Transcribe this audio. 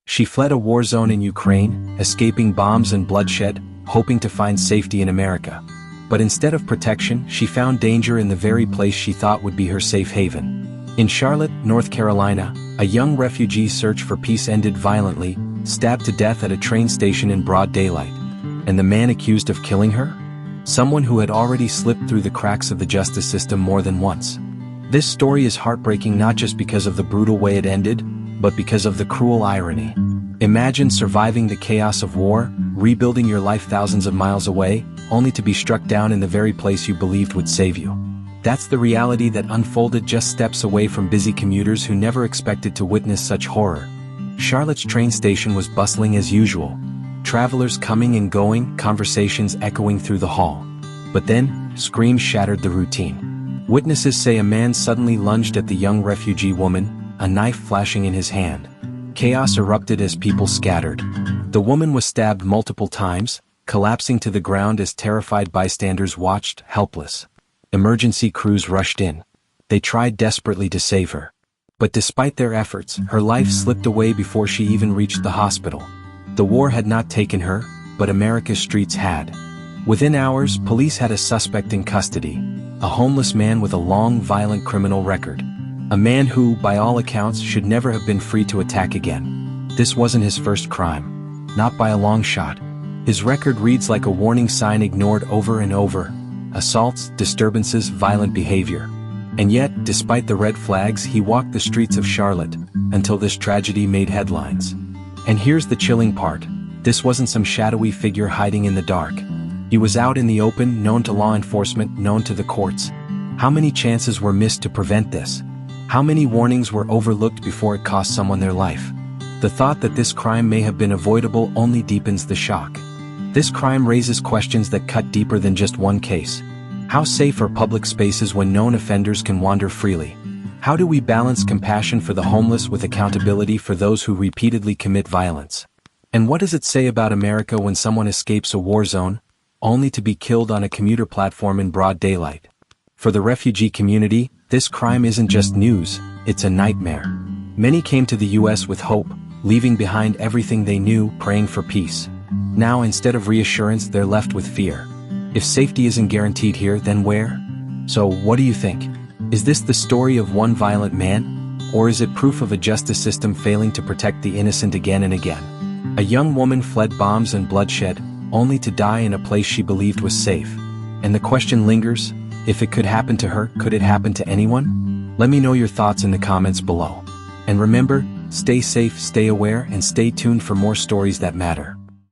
She fled a war zone in Ukraine, escaping bombs and bloodshed, hoping to find safety in America. But instead of protection, she found danger in the very place she thought would be her safe haven. In Charlotte, North Carolina, a young refugee's search for peace ended violently, stabbed to death at a train station in broad daylight. And the man accused of killing her? Someone who had already slipped through the cracks of the justice system more than once. This story is heartbreaking not just because of the brutal way it ended, but because of the cruel irony. Imagine surviving the chaos of war, rebuilding your life thousands of miles away, only to be struck down in the very place you believed would save you. That's the reality that unfolded just steps away from busy commuters who never expected to witness such horror. Charlotte's train station was bustling as usual. Travelers coming and going, conversations echoing through the hall. But then, screams shattered the routine. Witnesses say a man suddenly lunged at the young refugee woman, a knife flashing in his hand. Chaos erupted as people scattered. The woman was stabbed multiple times, collapsing to the ground as terrified bystanders watched, helpless. Emergency crews rushed in. They tried desperately to save her. But despite their efforts, her life slipped away before she even reached the hospital. The war had not taken her, but America's streets had. Within hours, police had a suspect in custody, a homeless man with a long, violent criminal record. A man who, by all accounts, should never have been free to attack again. This wasn't his first crime. Not by a long shot. His record reads like a warning sign ignored over and over. Assaults, disturbances, violent behavior. And yet, despite the red flags, he walked the streets of Charlotte, until this tragedy made headlines. And here's the chilling part. This wasn't some shadowy figure hiding in the dark. He was out in the open, known to law enforcement, known to the courts. How many chances were missed to prevent this? How many warnings were overlooked before it cost someone their life? The thought that this crime may have been avoidable only deepens the shock. This crime raises questions that cut deeper than just one case. How safe are public spaces when known offenders can wander freely? How do we balance compassion for the homeless with accountability for those who repeatedly commit violence? And what does it say about America when someone escapes a war zone, only to be killed on a commuter platform in broad daylight? For the refugee community, this crime isn't just news, it's a nightmare. Many came to the US with hope, leaving behind everything they knew, praying for peace. Now, instead of reassurance, they're left with fear. If safety isn't guaranteed here, then where? So, what do you think? Is this the story of one violent man? Or is it proof of a justice system failing to protect the innocent again and again? A young woman fled bombs and bloodshed, only to die in a place she believed was safe. And the question lingers, if it could happen to her, could it happen to anyone? Let me know your thoughts in the comments below. And remember, stay safe, stay aware, and stay tuned for more stories that matter.